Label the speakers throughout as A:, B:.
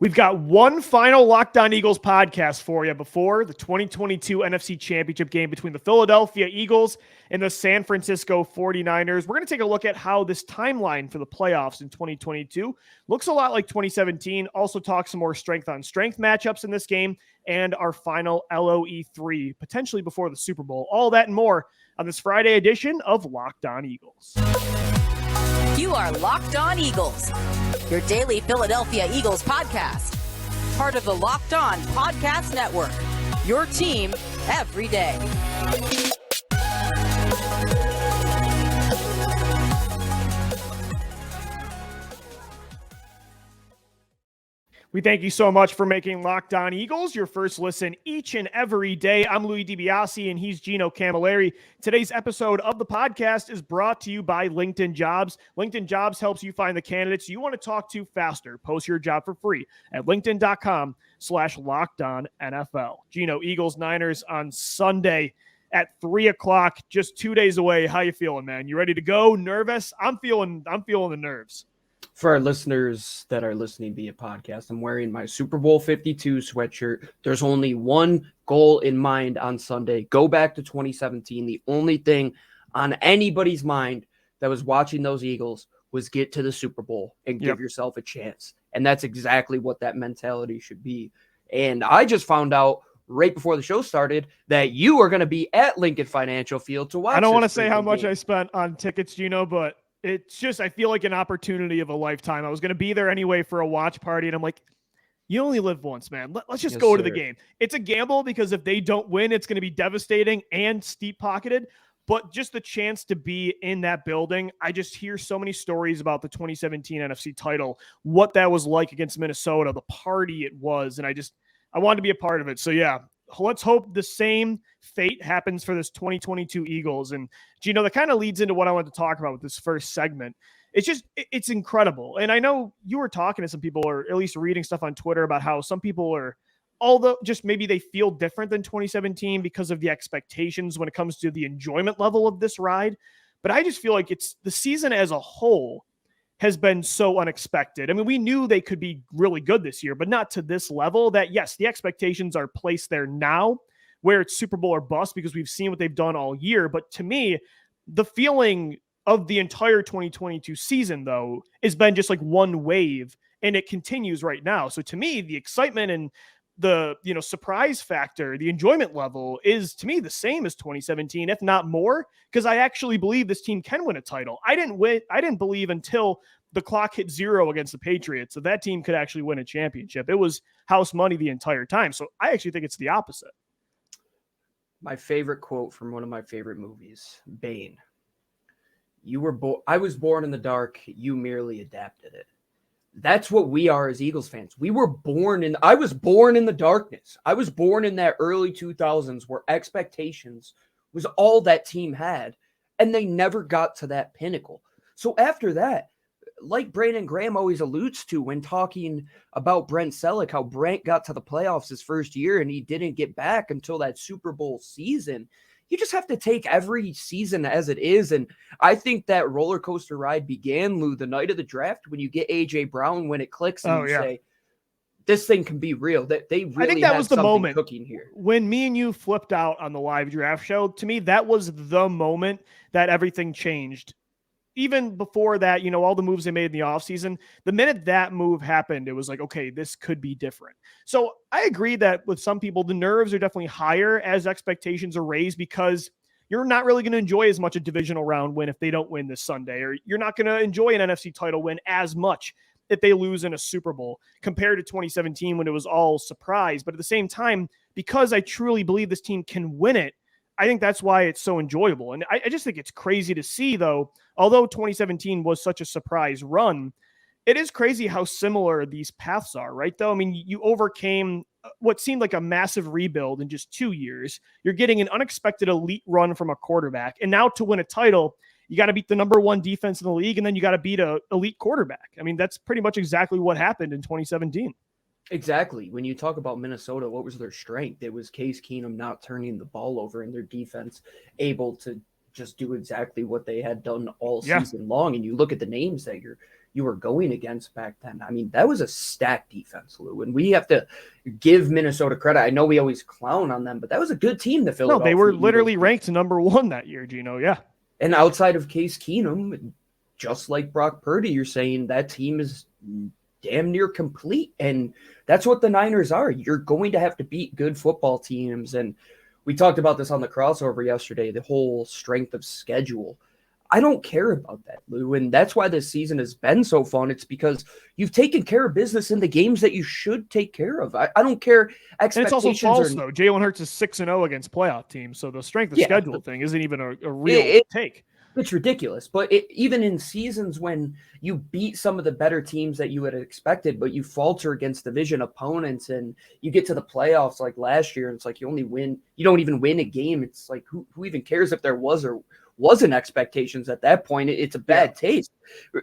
A: We've got one final Locked On Eagles podcast for you before the 2022 NFC Championship game between the Philadelphia Eagles and the San Francisco 49ers. We're going to take a look at how this timeline for the playoffs in 2022 looks a lot like 2017. Also talk some more strength-on-strength matchups in this game and our final LOE3, potentially before the Super Bowl. All that and more on this Friday edition of Locked On Eagles.
B: You are Locked On Eagles, your daily Philadelphia Eagles podcast. Part of the Locked On Podcast Network, your team every day.
A: We thank you so much for making Locked On Eagles your first listen each and every day. I'm Louie DiBiase, and he's Gino Camilleri. Today's episode of the podcast is brought to you by LinkedIn Jobs. LinkedIn Jobs helps you find the candidates you want to talk to faster. Post your job for free at linkedin.com/LockedOnNFL. Gino, Eagles Niners on Sunday at 3 o'clock, just 2 days away. How you feeling, man? You ready to go? Nervous? I'm feeling the nerves.
C: For our listeners that are listening via podcast, I'm wearing my Super Bowl 52 sweatshirt. There's only one goal in mind on Sunday. Go back to 2017. The only thing on anybody's mind that was watching those Eagles was get to the Super Bowl and give yourself a chance. And that's exactly what that mentality should be. And I just found out right before the show started that you are going to be at Lincoln Financial Field to watch.
A: I don't want to say how much I spent on tickets, Gino, but it's just, I feel like an opportunity of a lifetime. I was going to be there anyway for a watch party, and I'm like, you only live once, man. Let's just go to the game. It's a gamble because if they don't win, it's going to be devastating and steep-pocketed, but just the chance to be in that building. I just hear so many stories about the 2017 NFC title, what that was like against Minnesota, the party it was, and I wanted to be a part of it. So, yeah, let's hope the same fate happens for this 2022 Eagles. And Gino, that kind of leads into what I wanted to talk about with this first segment. It's incredible. And I know you were talking to some people, or at least reading stuff on Twitter, about how some people are, although just maybe they feel different than 2017 because of the expectations when it comes to the enjoyment level of this ride. But I just feel like it's the season as a whole has been so unexpected. I mean, we knew they could be really good this year, but not to this level. That, yes, the expectations are placed there now where it's Super Bowl or bust because we've seen what they've done all year. But to me, the feeling of the entire 2022 season, though, has been just like one wave, and it continues right now. So to me, the excitement and the, surprise factor, the enjoyment level is, to me, the same as 2017, if not more, because I actually believe this team can win a title. I didn't believe until the clock hit zero against the Patriots that team could actually win a championship. It was house money the entire time. So I actually think it's the opposite.
C: My favorite quote from one of my favorite movies, Bane. I was born in the dark. You merely adapted it. That's what we are as Eagles fans. I was born in the darkness. I was born in that early 2000s where expectations was all that team had, and they never got to that pinnacle. So after that, like Brandon Graham always alludes to when talking about Brent Selleck, how Brent got to the playoffs his first year and he didn't get back until that Super Bowl season. You just have to take every season as it is. And I think that roller coaster ride began, Lou, the night of the draft when you get A.J. Brown, when it clicks and say, this thing can be real. That they really, I think that was the moment cooking here.
A: When me and you flipped out on the live draft show, to me, that was the moment that everything changed. Even before that, all the moves they made in the offseason, the minute that move happened, it was like, okay, this could be different. So I agree that with some people, the nerves are definitely higher as expectations are raised because you're not really going to enjoy as much a divisional round win if they don't win this Sunday, or you're not going to enjoy an NFC title win as much if they lose in a Super Bowl compared to 2017 when it was all surprise. But at the same time, because I truly believe this team can win it, I think that's why it's so enjoyable. And I just think it's crazy to see, though, although 2017 was such a surprise run, it is crazy how similar these paths are, right, though? I mean, you overcame what seemed like a massive rebuild in just 2 years. You're getting an unexpected elite run from a quarterback. And now to win a title, you got to beat the number one defense in the league, and then you got to beat an elite quarterback. I mean, that's pretty much exactly what happened in 2017.
C: Exactly. When you talk about Minnesota, what was their strength? It was Case Keenum not turning the ball over and their defense able to just do exactly what they had done all season long. And you look at the names that you were going against back then. I mean, that was a stacked defense, Lou, and we have to give Minnesota credit. I know we always clown on them, but that was a good team, the Philadelphia
A: No, they were literally
C: Eagles.
A: ranked number 1 that year, Gino. Yeah.
C: And outside of Case Keenum, just like Brock Purdy, you're saying that team is damn near complete. And that's what the Niners are. You're going to have to beat good football teams. And we talked about this on the crossover yesterday, the whole strength of schedule. I don't care about that, Lou. And that's why this season has been so fun. It's because you've taken care of business in the games that you should take care of. I don't care.
A: And it's also false, though. Jalen Hurts is 6-0 against playoff teams. So the strength of schedule thing isn't even a real take.
C: It's ridiculous. But even in seasons when you beat some of the better teams that you had expected, but you falter against division opponents and you get to the playoffs like last year, and it's like you don't even win a game. It's like who even cares if there was or wasn't expectations at that point? It's a bad taste.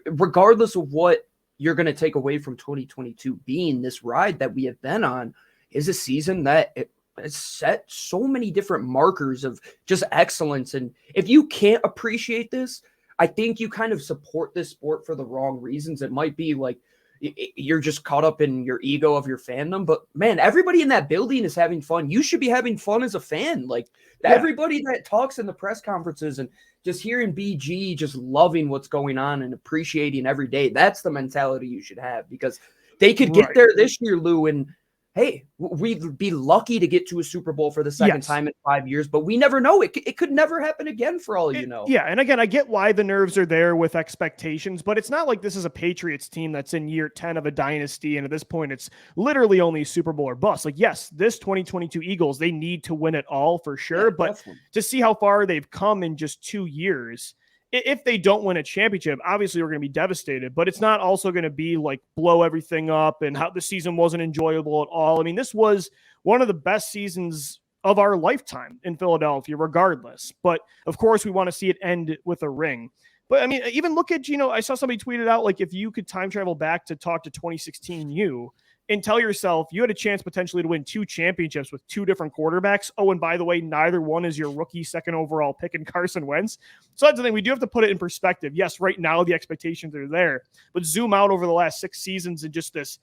C: Regardless of what you're going to take away from 2022 being this ride that we have been on is a season that has set so many different markers of just excellence. And if you can't appreciate this, I think you kind of support this sport for the wrong reasons. It might be like you're just caught up in your ego of your fandom, but man, everybody in that building is having fun. You should be having fun as a fan. Like everybody that talks in the press conferences and just hearing BG, just loving what's going on and appreciating every day. That's the mentality you should have, because they could get there this year, Lou, and hey, we'd be lucky to get to a Super Bowl for the second time in 5 years, but we never know. It could never happen again for all you know.
A: Yeah, and again, I get why the nerves are there with expectations, but it's not like this is a Patriots team that's in year 10 of a dynasty, and at this point, it's literally only Super Bowl or bust. Like, yes, this 2022 Eagles, they need to win it all for sure, but definitely. To see how far they've come in just 2 years, if they don't win a championship, obviously we're going to be devastated, but it's not also going to be like blow everything up and how the season wasn't enjoyable at all. I mean, this was one of the best seasons of our lifetime in Philadelphia, regardless. But of course, we want to see it end with a ring. But I mean, even look at, I saw somebody tweeted out, like, if you could time travel back to talk to 2016 you and tell yourself you had a chance potentially to win 2 championships with 2 different quarterbacks. Oh, and by the way, neither one is your rookie second overall pick in Carson Wentz. So that's the thing. We do have to put it in perspective. Yes, right now the expectations are there, but zoom out over the last 6 seasons and just this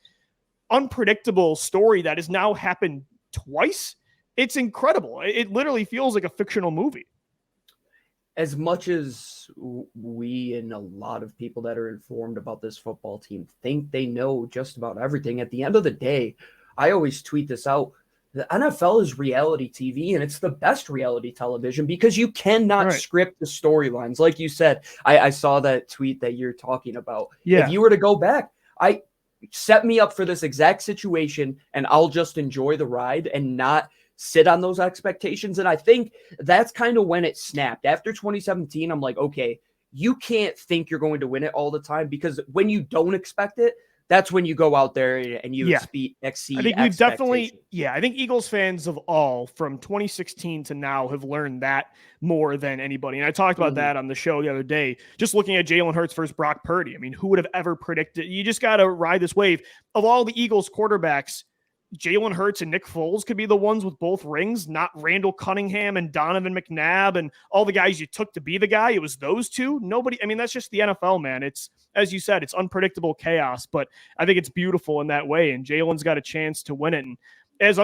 A: unpredictable story that has now happened twice. It's incredible. It literally feels like a fictional movie.
C: As much as we and a lot of people that are informed about this football team think they know just about everything, at the end of the day, I always tweet this out. The NFL is reality TV, and it's the best reality television because you cannot script the storylines. Like you said, I saw that tweet that you're talking about. Yeah. If you were to go back, set me up for this exact situation, and I'll just enjoy the ride and not sit on those expectations. And I think that's kind of when it snapped. After 2017, I'm like, okay, you can't think you're going to win it all the time, because when you don't expect it, that's when you go out there and you exceed
A: I think you definitely, I think Eagles fans of all from 2016 to now have learned that more than anybody. And I talked about that on the show the other day, just looking at Jalen Hurts versus Brock Purdy. I mean, who would have ever predicted? You just got to ride this wave. Of all the Eagles quarterbacks, Jalen Hurts and Nick Foles could be the ones with both rings, not Randall Cunningham and Donovan McNabb and all the guys you took to be the guy. It was those two. Nobody, I mean, that's just the NFL, man. It's, as you said, it's unpredictable chaos, but I think it's beautiful in that way. And Jalen's got a chance to win it. And as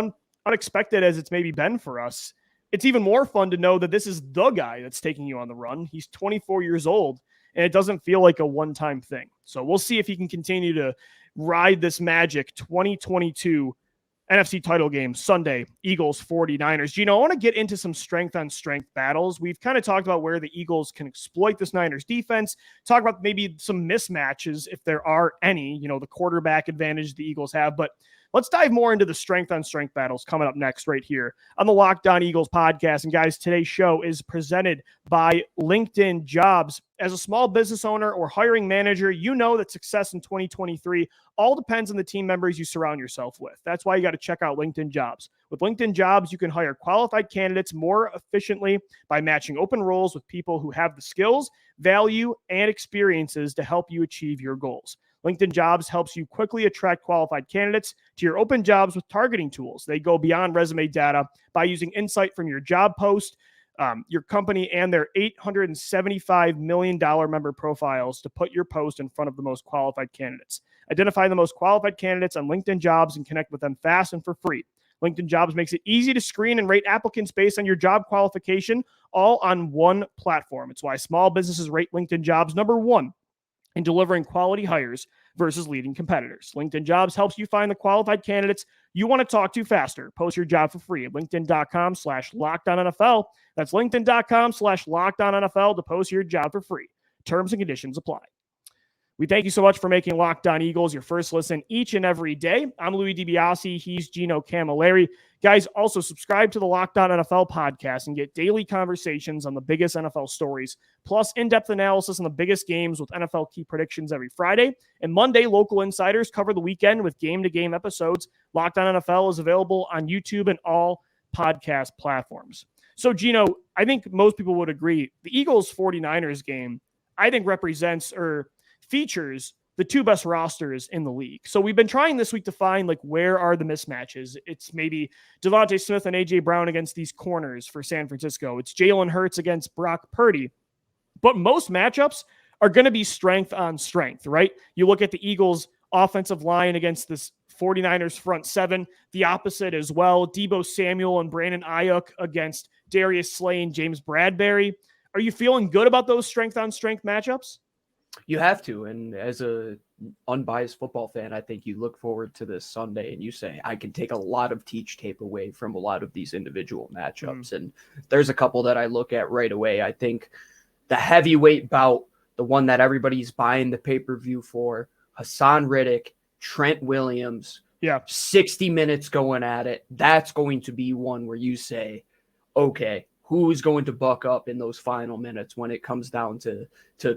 A: unexpected as it's maybe been for us, it's even more fun to know that this is the guy that's taking you on the run. He's 24 years old, and it doesn't feel like a one-time thing. So we'll see if he can continue to ride this magic. 2022 NFC title game Sunday, Eagles 49ers. Gino, I want to get into some strength on strength battles. We've kind of talked about where the Eagles can exploit this Niners defense, talk about maybe some mismatches if there are any, the quarterback advantage the Eagles have, but let's dive more into the strength on strength battles coming up next right here on the Locked On Eagles podcast. And guys, today's show is presented by LinkedIn Jobs. As a small business owner or hiring manager, you know that success in 2023 all depends on the team members you surround yourself with. That's why you got to check out LinkedIn Jobs. With LinkedIn Jobs, you can hire qualified candidates more efficiently by matching open roles with people who have the skills, value, and experiences to help you achieve your goals. LinkedIn Jobs helps you quickly attract qualified candidates to your open jobs with targeting tools. They go beyond resume data by using insight from your job post, your company and their $875 million member profiles to put your post in front of the most qualified candidates. Identify the most qualified candidates on LinkedIn Jobs and connect with them fast and for free. LinkedIn Jobs makes it easy to screen and rate applicants based on your job qualification, all on one platform. It's why small businesses rate LinkedIn Jobs number one in delivering quality hires versus leading competitors. LinkedIn Jobs helps you find the qualified candidates you want to talk to faster. Post your job for free at linkedin.com/LockedOnNFL. That's linkedin.com/LockedOnNFL to post your job for free. Terms and conditions apply. We thank you so much for making Locked On Eagles your first listen each and every day. I'm Louie DiBiase. He's Gino Camilleri. Guys, also subscribe to the Locked On NFL podcast and get daily conversations on the biggest NFL stories, plus in-depth analysis on the biggest games with NFL key predictions every Friday. And Monday, local insiders cover the weekend with game-to-game episodes. Locked On NFL is available on YouTube and all podcast platforms. So, Gino, I think most people would agree the Eagles-49ers game, I think represents or features the two best rosters in the league. So we've been trying this week to find like where are the mismatches. It's maybe Devontae Smith and AJ Brown against these corners for San Francisco. It's Jalen Hurts against Brock Purdy. But most matchups are going to be strength on strength, right? You look at the Eagles offensive line against this 49ers front seven, the opposite as well. Deebo Samuel and Brandon Ayuk against Darius Slay and James Bradbury. Are you feeling good about those strength on strength matchups?
C: You have to, and as a unbiased football fan, I think you look forward to this Sunday and you say, I can take a lot of teach tape away from a lot of these individual matchups. And there's a couple that I look at right away. I think the heavyweight bout, the one that everybody's buying the pay-per-view for, Hassan Riddick, Trent Williams, 60 minutes going at it. That's going to be one where you say, okay, who's going to buck up in those final minutes when it comes down to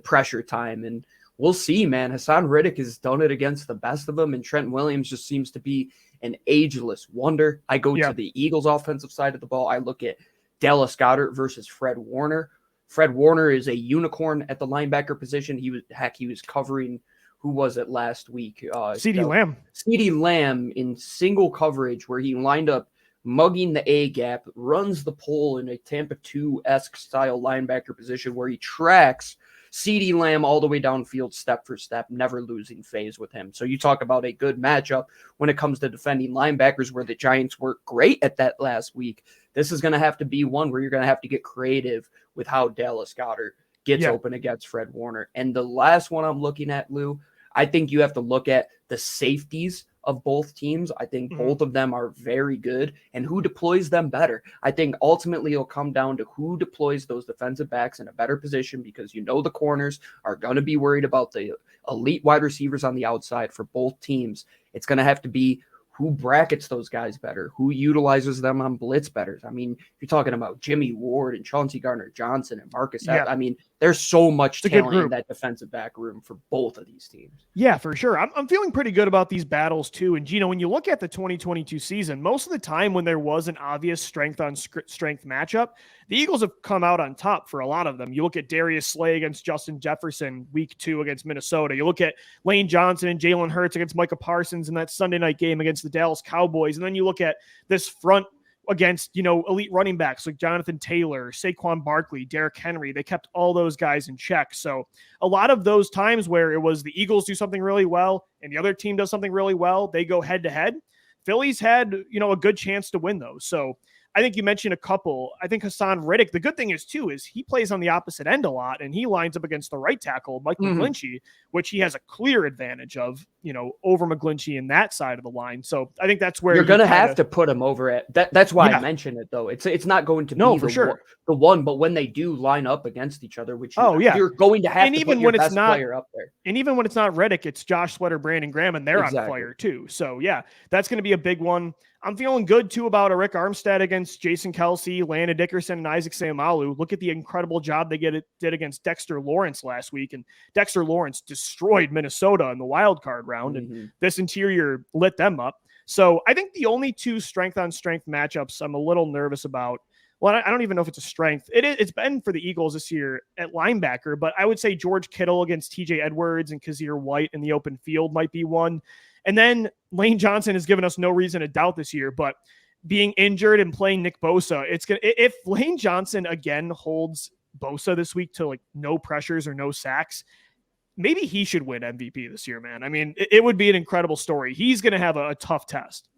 C: pressure time. And we'll see, man. Hassan Riddick has done it against the best of them, and Trent Williams just seems to be an ageless wonder. I go to the Eagles offensive side of the ball. I look at Dallas Goedert versus Fred Warner. Fred Warner is a unicorn at the linebacker position. He was covering, who was it last week?
A: CeeDee Lamb.
C: CeeDee Lamb in single coverage where he lined up mugging the A gap, runs the pole in a Tampa 2-esque style linebacker position where he tracks CeeDee Lamb all the way downfield step for step, never losing phase with him. So you talk about a good matchup when it comes to defending linebackers where the Giants were great at that last week. This is going to have to be one where you're going to have to get creative with how Dallas Goedert gets open against Fred Warner. And the last one I'm looking at, Lou, I think you have to look at the safeties of both teams. I think both of them are very good, and who deploys them better. I think ultimately it'll come down to who deploys those defensive backs in a better position, because the corners are going to be worried about the elite wide receivers on the outside for both teams. It's going to have to be who brackets those guys better, who utilizes them on blitz better. I mean, you're talking about Jimmy Ward and Chauncey Gardner-Johnson and Marcus. I mean, there's so much talent in that defensive back room for both of these teams.
A: Yeah, for sure. I'm feeling pretty good about these battles too. And Gino, when you look at the 2022 season, most of the time when there was an obvious strength on strength matchup, the Eagles have come out on top for a lot of them. You look at Darius Slay against Justin Jefferson week 2 against Minnesota. You look at Lane Johnson and Jalen Hurts against Micah Parsons in that Sunday night game against the Dallas Cowboys. And then you look at this front against, elite running backs like Jonathan Taylor, Saquon Barkley, Derrick Henry. They kept all those guys in check. So a lot of those times where it was the Eagles do something really well and the other team does something really well, they go head to head. Philly's had, a good chance to win those. So I think you mentioned a couple. I think Hassan Riddick, the good thing is he plays on the opposite end a lot, and he lines up against the right tackle, Mike McGlinchey, which he has a clear advantage of, over McGlinchey in that side of the line. So I think that's where
C: you're going to have to put him over at that. That's why I mentioned it, though. It's not going to be the one, but when they do line up against each other, which you're going to have to put your best player up there.
A: And even when it's not Riddick, it's Josh Sweater, Brandon Graham, and they're on fire too. So that's going to be a big one. I'm feeling good, too, about Rick Armstead against Jason Kelsey, Landon Dickerson, and Isaac Seumalo. Look at the incredible job they did against Dexter Lawrence last week. And Dexter Lawrence destroyed Minnesota in the wild card round, and this interior lit them up. So I think the only two strength-on-strength matchups I'm a little nervous about, well, I don't even know if it's a strength. It's been for the Eagles this year at linebacker, but I would say George Kittle against TJ Edwards and Kazir White in the open field might be one. And then Lane Johnson has given us no reason to doubt this year, but being injured and playing Nick Bosa, if Lane Johnson again holds Bosa this week to like no pressures or no sacks, maybe he should win MVP this year, man. I mean, it would be an incredible story. He's going to have a tough test.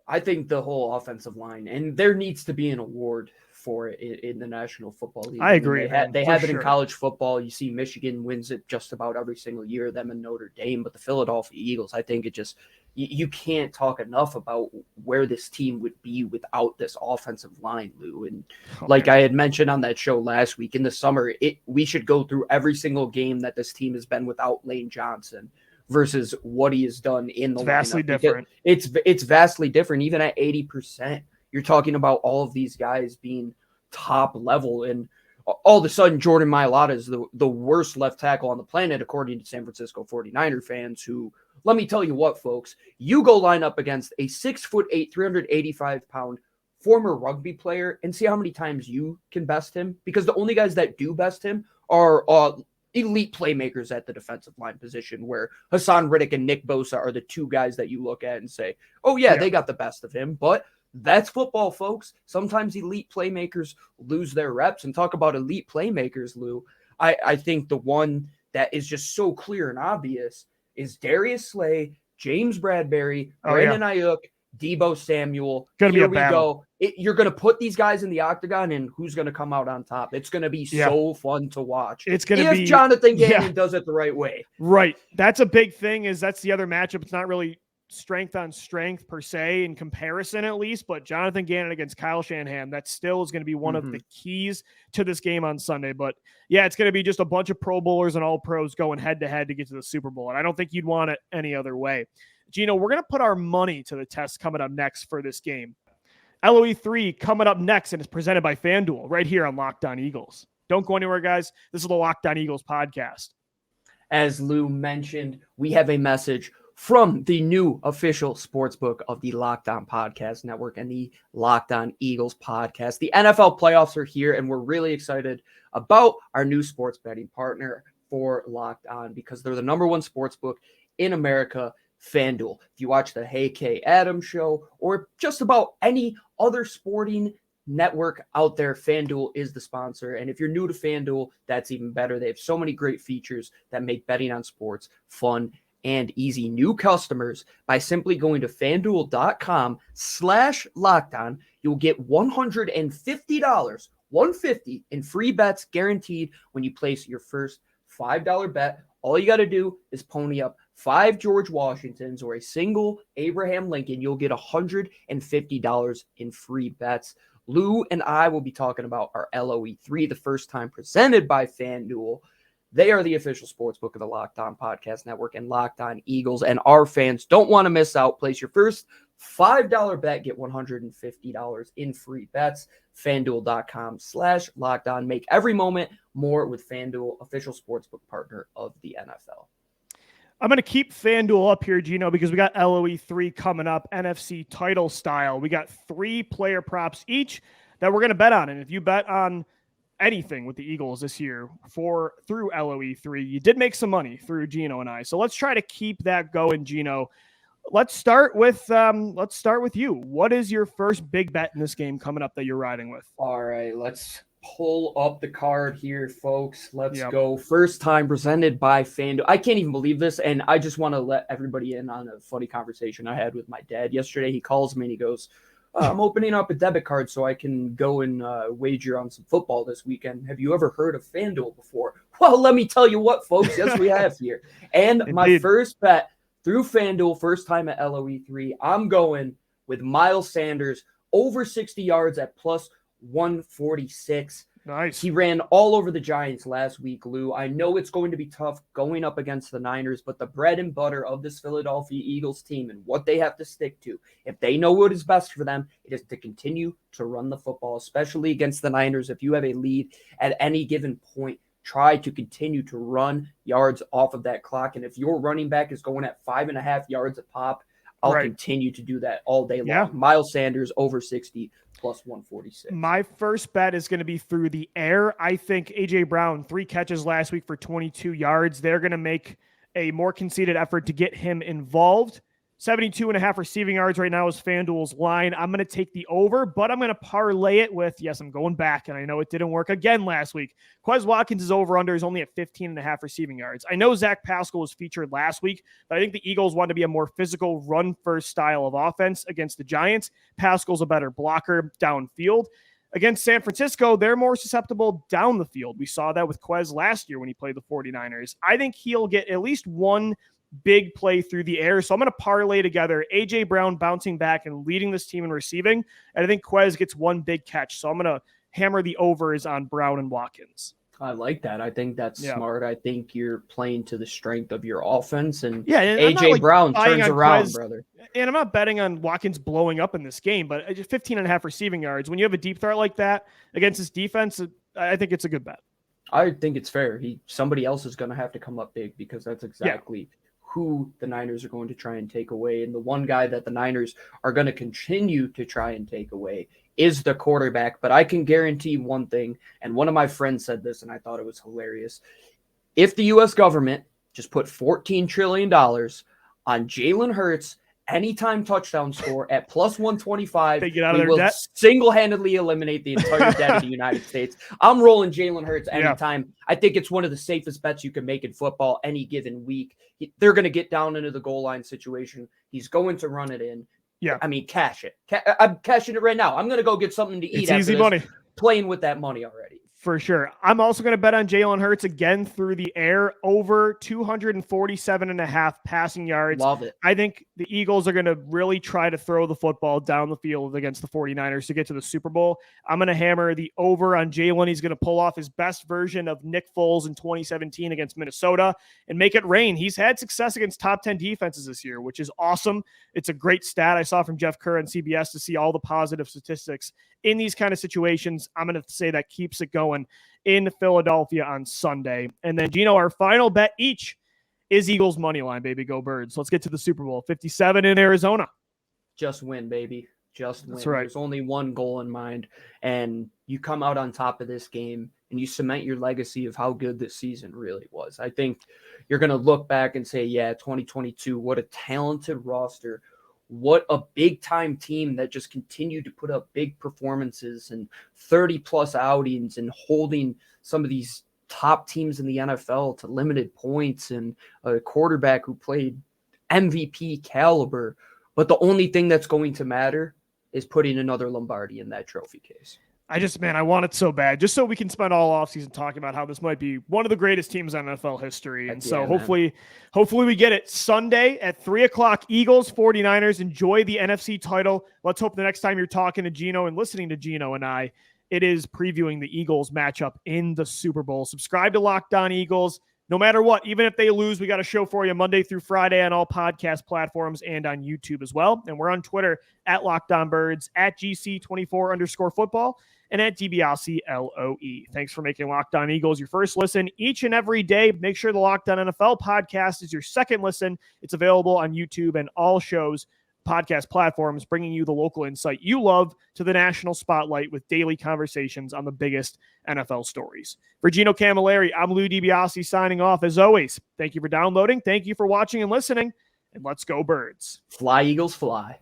C: I think the whole offensive line, and there needs to be an award for it in the National Football League.
A: I agree.
C: They have it in college football. You see Michigan wins it just about every single year, them and Notre Dame, but the Philadelphia Eagles, I think it just, you can't talk enough about where this team would be without this offensive line, Lou. And like I had mentioned on that show last week, in the summer, we should go through every single game that this team has been without Lane Johnson versus what he has done in the lineup.
A: Vastly different.
C: It's vastly different, even at 80%. You're talking about all of these guys being top level, and all of a sudden Jordan Mailata is the worst left tackle on the planet, according to San Francisco 49er fans, who, let me tell you what, folks, you go line up against a 6'8", 385-pound former rugby player and see how many times you can best him, because the only guys that do best him are elite playmakers at the defensive line position, where Hassan Riddick and Nick Bosa are the two guys that you look at and say, oh yeah, they got the best of him. But that's football, folks. Sometimes elite playmakers lose their reps. And talk about elite playmakers, Lou. I think the one that is just so clear and obvious is Darius Slay, James Bradbury, Brandon Ayuk, Deebo Samuel.
A: Here we go.
C: You're going to put these guys in the octagon, and who's going to come out on top? It's going to be so fun to watch.
A: It's going to be,
C: if Jonathan Gannon does it the right way.
A: Right. That's a big thing. That's the other matchup. It's not really strength on strength per se in comparison, at least, but Jonathan Gannon against Kyle Shanahan, that still is going to be one of the keys to this game on Sunday. But yeah, it's going to be just a bunch of Pro Bowlers and all pros going head to head to get to the Super Bowl. And I don't think you'd want it any other way. Gino, we're going to put our money to the test coming up next for this game. LOE3 coming up next, and it's presented by FanDuel right here on Locked On Eagles. Don't go anywhere, guys. This is the Locked On Eagles podcast.
C: As Lou mentioned, we have a message from the new official sportsbook of the Locked On Podcast Network and the Locked On Eagles podcast. The NFL playoffs are here, and we're really excited about our new sports betting partner for Locked On, because they're the number one sportsbook in America, FanDuel. If you watch the Hey K Adams show or just about any other sporting network out there, FanDuel is the sponsor. And if you're new to FanDuel, that's even better. They have so many great features that make betting on sports fun and easy. New customers, by simply going to FanDuel.com/lockedon, you'll get $150, $150 in free bets guaranteed when you place your first $5 bet. All you got to do is pony up 5 George Washingtons or a single Abraham Lincoln. You'll get $150 in free bets. Lou and I will be talking about our LOE3, the first time presented by FanDuel. They are the official sportsbook of the Locked On Podcast Network and Locked On Eagles, and our fans don't want to miss out. Place your first $5 bet, get $150 in free bets. FanDuel.com/lockedon. Make every moment more with FanDuel, official sportsbook partner of the NFL.
A: I'm going to keep FanDuel up here, Gino, because we got LOE3 coming up, NFC title style. We got 3 player props each that we're going to bet on. And if you bet on anything with the Eagles this year through LOE3, you did make some money through Gino and I. So let's try to keep that going, Gino. Let's start with you. What is your first big bet in this game coming up that you're riding with?
C: All right, let's pull up the card here, folks. Let's go. First time presented by FanDuel. I can't even believe this, and I just want to let everybody in on a funny conversation I had with my dad yesterday. He calls me and he goes, I'm opening up a debit card so I can go and wager on some football this weekend. Have you ever heard of FanDuel before? Well, let me tell you what, folks. Yes, we have here. And my first bet through FanDuel, first time at LOE3, I'm going with Miles Sanders over 60 yards at plus 146.
A: Nice.
C: He ran all over the Giants last week, Lou. I know it's going to be tough going up against the Niners, but the bread and butter of this Philadelphia Eagles team and what they have to stick to, if they know what is best for them, it is to continue to run the football, especially against the Niners. If you have a lead at any given point, try to continue to run yards off of that clock. And if your running back is going at 5.5 yards a pop, I'll continue to do that all day long.
A: Yeah.
C: Miles Sanders over 60 plus 146.
A: My first bet is going to be through the air. I think A.J. Brown, 3 catches last week for 22 yards. They're going to make a more conceited effort to get him involved 72.5 receiving yards right now is FanDuel's line. I'm going to take the over, but I'm going to parlay it with, yes, I'm going back, and I know it didn't work again last week. Quez Watkins' over-under is only at 15.5 receiving yards. I know Zach Pascal was featured last week, but I think the Eagles want to be a more physical, run-first style of offense against the Giants. Pascal's a better blocker downfield. Against San Francisco, they're more susceptible down the field. We saw that with Quez last year when he played the 49ers. I think he'll get at least one big play through the air. So I'm going to parlay together A.J. Brown bouncing back and leading this team in receiving. And I think Quez gets one big catch. So I'm going to hammer the overs on Brown and Watkins.
C: I like that. I think that's smart. I think you're playing to the strength of your offense. And
A: and
C: A.J. Brown turns around, brother.
A: And I'm not betting on Watkins blowing up in this game, but 15.5 receiving yards. When you have a deep threat like that against his defense, I think it's a good bet.
C: I think it's fair. Somebody else is going to have to come up big because that's exactly who the Niners are going to try and take away. And the one guy that the Niners are going to continue to try and take away is the quarterback. But I can guarantee one thing, and one of my friends said this, and I thought it was hilarious. If the U.S. government just put $14 trillion on Jalen Hurts anytime touchdown score at plus 125,
A: they get out
C: we
A: of their
C: will
A: debt.
C: Single-handedly eliminate the entire debt of the United States. I'm rolling Jalen Hurts anytime. I think it's one of the safest bets you can make in football any given week. They're going to get down into the goal line situation. He's going to run it in.
A: Yeah.
C: I mean, cash it. I'm cashing it right now. I'm going to go get something to eat.
A: It's easy money.
C: Playing with that money already.
A: For sure. I'm also going to bet on Jalen Hurts again through the air, over 247.5 passing yards.
C: Love it.
A: I think the Eagles are going to really try to throw the football down the field against the 49ers to get to the Super Bowl. I'm going to hammer the over on Jalen. He's going to pull off his best version of Nick Foles in 2017 against Minnesota and make it rain. He's had success against top 10 defenses this year, which is awesome. It's a great stat I saw from Jeff Kerr on CBS to see all the positive statistics in these kind of situations. I'm going to say that keeps it going in Philadelphia on Sunday. And then, Gino, our final bet each is Eagles money line, baby. Go Birds. Let's get to the Super Bowl. 57 in Arizona.
C: Just win, baby. Just win.
A: That's right.
C: There's only one goal in mind, and you come out on top of this game and you cement your legacy of how good this season really was. I think you're going to look back and say, 2022, what a talented roster. What a big-time team that just continued to put up big performances and 30-plus outings and holding some of these top teams in the NFL to limited points, and a quarterback who played MVP caliber. But the only thing that's going to matter is putting another Lombardi in that trophy case.
A: I want it so bad, just so we can spend all offseason talking about how this might be one of the greatest teams in NFL history. And hopefully we get it Sunday at 3:00, Eagles, 49ers. Enjoy the NFC title. Let's hope the next time you're talking to Gino and listening to Gino and I, it is previewing the Eagles matchup in the Super Bowl. Subscribe to Locked On Eagles. No matter what, even if they lose, we got a show for you Monday through Friday on all podcast platforms and on YouTube as well. And we're on Twitter at Locked On Birds, at GC24_football, and at DiBiase LOE. Thanks for making Locked On Eagles your first listen each and every day. Make sure the Locked On NFL podcast is your second listen. It's available on YouTube and all shows, podcast platforms, bringing you the local insight you love to the national spotlight with daily conversations on the biggest NFL stories. For Gino Camilleri, I'm Lou DiBiase signing off. As always, thank you for downloading. Thank you for watching and listening. And let's go Birds.
C: Fly, Eagles, fly.